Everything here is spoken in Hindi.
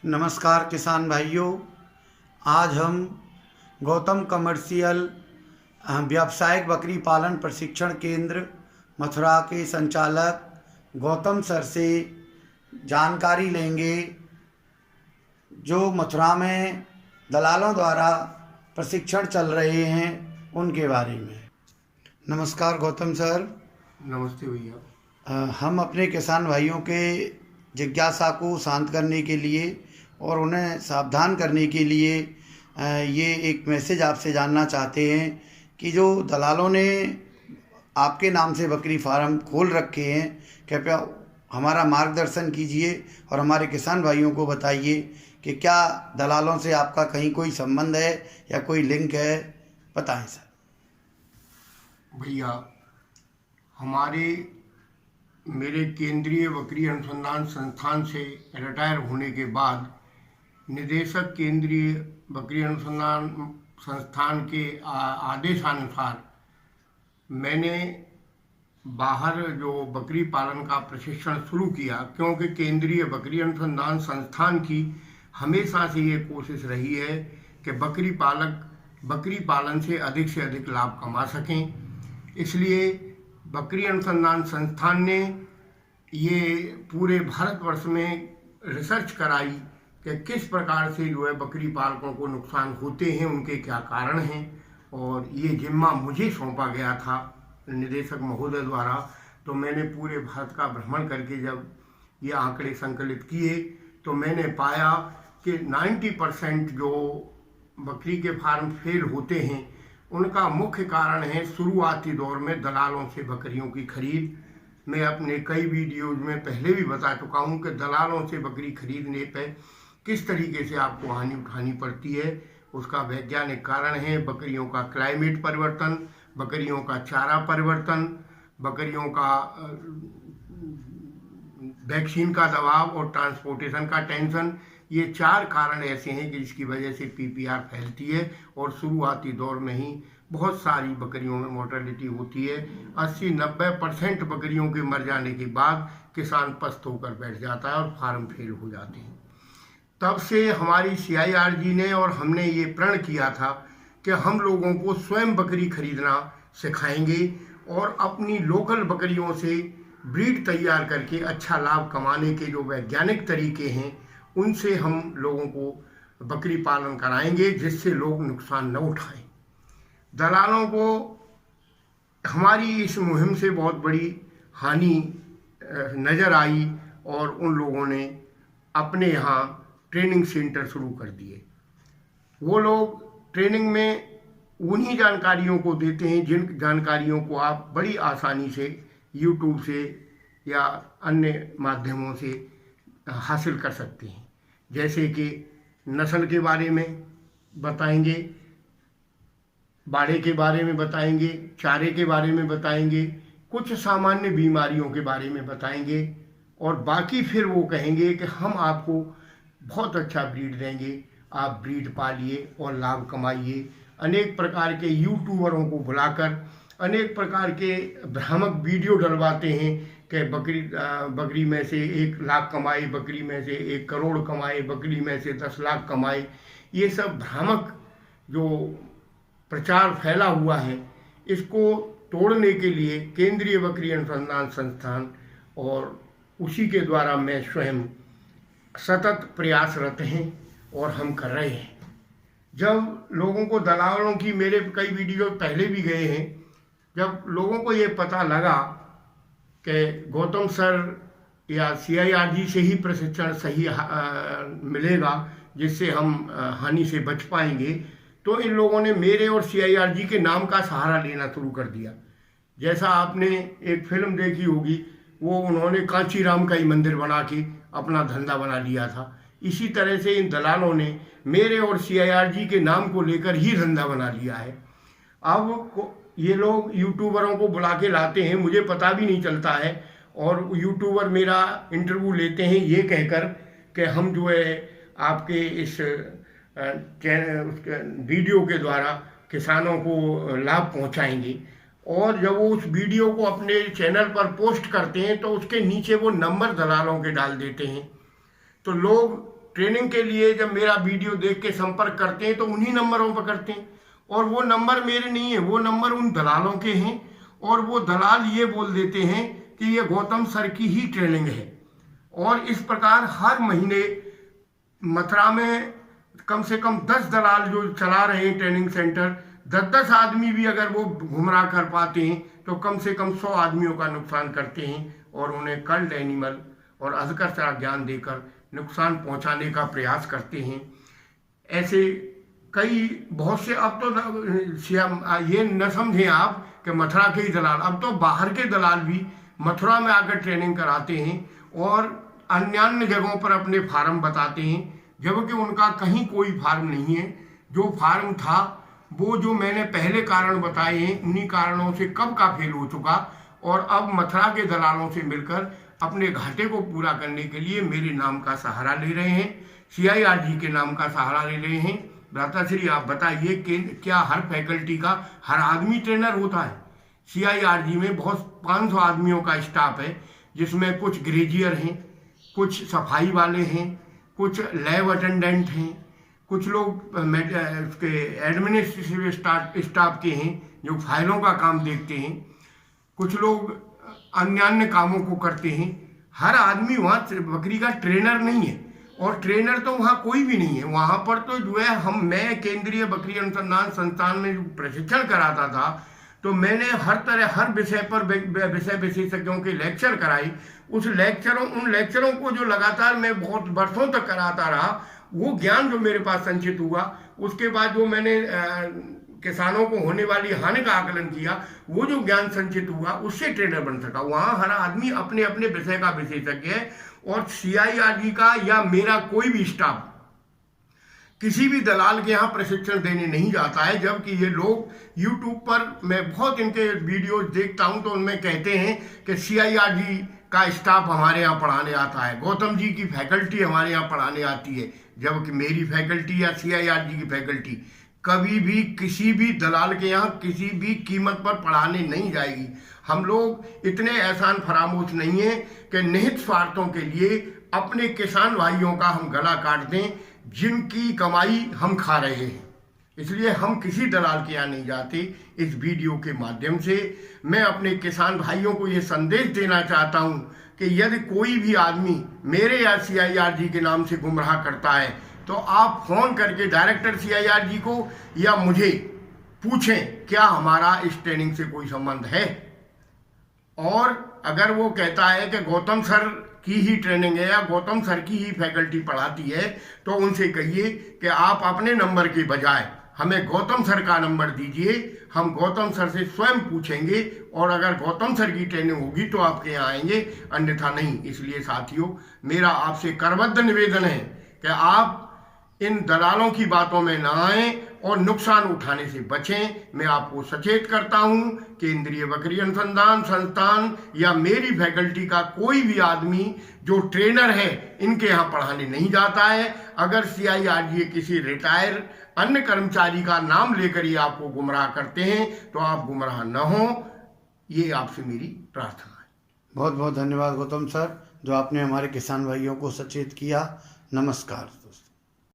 नमस्कार किसान भाइयों, आज हम गौतम कमर्शियल व्यावसायिक बकरी पालन प्रशिक्षण केंद्र मथुरा के संचालक गौतम सर से जानकारी लेंगे जो मथुरा में दलालों द्वारा प्रशिक्षण चल रहे हैं उनके बारे में। नमस्कार गौतम सर। नमस्ते भैया। हम अपने किसान भाइयों के जिज्ञासा को शांत करने के लिए और उन्हें सावधान करने के लिए ये एक मैसेज आपसे जानना चाहते हैं कि जो दलालों ने आपके नाम से बकरी फार्म खोल रखे हैं, कृपया हमारा मार्गदर्शन कीजिए और हमारे किसान भाइयों को बताइए कि क्या दलालों से आपका कहीं कोई संबंध है या कोई लिंक है, बताएं सर। भैया, मेरे केंद्रीय बकरी अनुसंधान संस्थान से रिटायर होने के बाद निदेशक केंद्रीय बकरी अनुसंधान संस्थान के आदेशानुसार मैंने बाहर जो बकरी पालन का प्रशिक्षण शुरू किया, क्योंकि केंद्रीय बकरी अनुसंधान संस्थान की हमेशा से ये कोशिश रही है कि बकरी पालन से अधिक लाभ कमा सकें। इसलिए बकरी अनुसंधान संस्थान ने ये पूरे भारतवर्ष में रिसर्च कराई कि किस प्रकार से जो है बकरी पालकों को नुकसान होते हैं, उनके क्या कारण हैं, और ये जिम्मा मुझे सौंपा गया था निदेशक महोदय द्वारा। तो मैंने पूरे भारत का भ्रमण करके जब ये आंकड़े संकलित किए तो मैंने पाया कि 90% जो बकरी के फार्म फेल होते हैं उनका मुख्य कारण है शुरुआती दौर में दलालों से बकरियों की खरीद। मैं अपने कई वीडियोज में पहले भी बता चुका हूं कि दलालों से बकरी खरीदने पर किस तरीके से आपको हानि उठानी पड़ती है। उसका वैज्ञानिक कारण है बकरियों का क्लाइमेट परिवर्तन, बकरियों का चारा परिवर्तन, बकरियों का वैक्सीन का दबाव और ट्रांसपोर्टेशन का टेंशन। ये 4 कारण ऐसे हैं कि जिसकी वजह से पीपीआर फैलती है और शुरुआती दौर में ही बहुत सारी बकरियों में मोर्टेलिटी होती है। 80-90% बकरियों के मर जाने के बाद किसान पस्त होकर बैठ जाता है और फार्म फेल हो जाते हैं। तब से हमारी CIRG ने और हमने ये प्रण किया था कि हम लोगों को स्वयं बकरी खरीदना सिखाएंगे और अपनी लोकल बकरियों से ब्रीड तैयार करके अच्छा लाभ कमाने के जो वैज्ञानिक तरीके हैं उनसे हम लोगों को बकरी पालन कराएंगे, जिससे लोग नुकसान न उठाएं। दलालों को हमारी इस मुहिम से बहुत बड़ी हानि नज़र आई और उन लोगों ने अपने यहाँ ट्रेनिंग सेंटर शुरू कर दिए। वो लोग ट्रेनिंग में उन्हीं जानकारियों को देते हैं जिन जानकारियों को आप बड़ी आसानी से YouTube से या अन्य माध्यमों से हासिल कर सकते हैं। जैसे कि नस्ल के बारे में बताएंगे, बाड़े के बारे में बताएंगे, चारे के बारे में बताएंगे, कुछ सामान्य बीमारियों के बारे में बताएंगे और बाकी फिर वो कहेंगे कि हम आपको बहुत अच्छा ब्रीड देंगे, आप ब्रीड पालिए और लाभ कमाइए। अनेक प्रकार के यूट्यूबरों को बुलाकर अनेक प्रकार के भ्रामक वीडियो डलवाते हैं कि बकरी में से 1 लाख कमाए, बकरी में से 1 करोड़ कमाए, बकरी में से 10 लाख कमाए। ये सब भ्रामक जो प्रचार फैला हुआ है, इसको तोड़ने के लिए केंद्रीय बकरी अनुसंधान संस्थान और उसी के द्वारा मैं स्वयं सतत प्रयासरत हैं और हम कर रहे हैं। जब लोगों को दलालों की, मेरे कई वीडियो पहले भी गए हैं, जब लोगों को ये पता लगा कि गौतम सर या CIRG से ही प्रशिक्षण सही मिलेगा जिससे हम हानि से बच पाएंगे, तो इन लोगों ने मेरे और CIRG के नाम का सहारा लेना शुरू कर दिया। जैसा आपने एक फिल्म देखी होगी, वो उन्होंने कांचीराम का ही मंदिर बना के अपना धंधा बना लिया था। इसी तरह से इन दलालों ने मेरे और CIRG के नाम को लेकर ही धंधा बना लिया है। अब ये लोग यूट्यूबरों को बुला के लाते हैं, मुझे पता भी नहीं चलता है, और यूट्यूबर मेरा इंटरव्यू लेते हैं ये कहकर कि हम जो है आपके इस वीडियो के द्वारा किसानों को लाभ पहुंचाएंगे। और जब वो उस वीडियो को अपने चैनल पर पोस्ट करते हैं तो उसके नीचे वो नंबर दलालों के डाल देते हैं। तो लोग ट्रेनिंग के लिए जब मेरा वीडियो देख के संपर्क करते हैं तो उन्हीं नंबरों पर करते हैं, और वो नंबर मेरे नहीं है, वो नंबर उन दलालों के हैं। और वो दलाल ये बोल देते हैं कि ये गौतम सर की ही ट्रेनिंग है। और इस प्रकार हर महीने मथुरा में कम से कम 10 दलाल जो चला रहे हैं ट्रेनिंग सेंटर, 10-10 आदमी भी अगर वो गुमराह कर पाते हैं तो कम से कम 100 आदमियों का नुकसान करते हैं और उन्हें कल्ट एनिमल और अजगर सा ज्ञान देकर नुकसान पहुंचाने का प्रयास करते हैं। ऐसे कई बहुत से, अब तो ये न समझें आप कि मथुरा के ही दलाल, अब तो बाहर के दलाल भी मथुरा में आकर ट्रेनिंग कराते हैं और अन्य जगहों पर अपने फार्म बताते हैं, जबकि उनका कहीं कोई फार्म नहीं है। जो फार्म था वो जो मैंने पहले कारण बताए हैं, उन्हीं कारणों से कब का फेल हो चुका, और अब मथुरा के दलालों से मिलकर अपने घाटे को पूरा करने के लिए मेरे नाम का सहारा ले रहे हैं, CIRG के नाम का सहारा ले रहे हैं। भ्राताश्री आप बताइए कि क्या हर फैकल्टी का हर आदमी ट्रेनर होता है? CIRG में बहुत 500 आदमियों का स्टाफ है, जिसमें कुछ ग्रेजियर हैं, कुछ सफाई वाले हैं, कुछ लैब अटेंडेंट हैं, कुछ लोग उसके एडमिनिस्ट्रेटिव स्टाफ के हैं जो फाइलों का काम देखते हैं, कुछ लोग अन्य कामों को करते हैं। हर आदमी वहाँ बकरी का ट्रेनर नहीं है, और ट्रेनर तो वहाँ कोई भी नहीं है। वहाँ पर तो जो है मैं केंद्रीय बकरी अनुसंधान संस्थान में प्रशिक्षण कराता था, तो मैंने हर विषय पर विषय विशेषज्ञों के लेक्चर कराई। उन लेक्चरों को जो लगातार मैं बहुत वर्षों तक कराता रहा, वो ज्ञान जो मेरे पास संचित हुआ, उसके बाद जो मैंने किसानों को होने वाली हानि का आकलन किया, वो जो ज्ञान संचित हुआ, उससे ट्रेनर बन सका। वहाँ हर आदमी अपने अपने विषय का विशेषज्ञ है, और CIRG का या मेरा कोई भी स्टाफ किसी भी दलाल के यहाँ प्रशिक्षण देने नहीं जाता है। जबकि ये लोग YouTube पर, मैं बहुत इनके वीडियोज देखता हूँ, तो उनमें कहते हैं कि CIRG का स्टाफ हमारे यहाँ पढ़ाने आता है, गौतम जी की फैकल्टी हमारे यहाँ पढ़ाने आती है। जबकि मेरी फैकल्टी या CIRG की फैकल्टी कभी भी किसी भी दलाल के यहाँ किसी भी कीमत पर पढ़ाने नहीं जाएगी। हम लोग इतने एहसान फरामोश नहीं है कि निहित स्वार्थों के लिए अपने किसान भाइयों का हम गला काट दें, जिनकी कमाई हम खा रहे हैं। इसलिए हम किसी दलाल के यहाँ नहीं जाते। इस वीडियो के माध्यम से मैं अपने किसान भाइयों को ये संदेश देना चाहता हूँ कि यदि कोई भी आदमी मेरे या CIRG के नाम से गुमराह करता है, तो आप फोन करके डायरेक्टर CIRG को या मुझे पूछें क्या हमारा इस ट्रेनिंग से कोई संबंध है। और अगर वो कहता है कि गौतम सर की ही ट्रेनिंग है या गौतम सर की ही फैकल्टी पढ़ाती है, तो उनसे कहिए कि आप अपने नंबर के बजाय हमें गौतम सर का नंबर दीजिए, हम गौतम सर से स्वयं पूछेंगे, और अगर गौतम सर की ट्रेनिंग होगी तो आपके यहाँ आएंगे, अन्यथा नहीं। इसलिए साथियों, मेरा आपसे करबद्ध निवेदन है कि आप इन दलालों की बातों में ना आएं और नुकसान उठाने से बचें। मैं आपको सचेत करता हूं, केंद्रीय बकरी अनुसंधान संस्थान या मेरी फैकल्टी का कोई भी आदमी जो ट्रेनर है, इनके यहाँ पढ़ाने नहीं जाता है। अगर CIRG किसी रिटायर अन्य कर्मचारी का नाम लेकर ये आपको गुमराह करते हैं, तो आप गुमराह न हो, ये आपसे मेरी प्रार्थना है। बहुत बहुत धन्यवाद गौतम सर, जो आपने हमारे किसान भाइयों को सचेत किया। नमस्कार दोस्तों।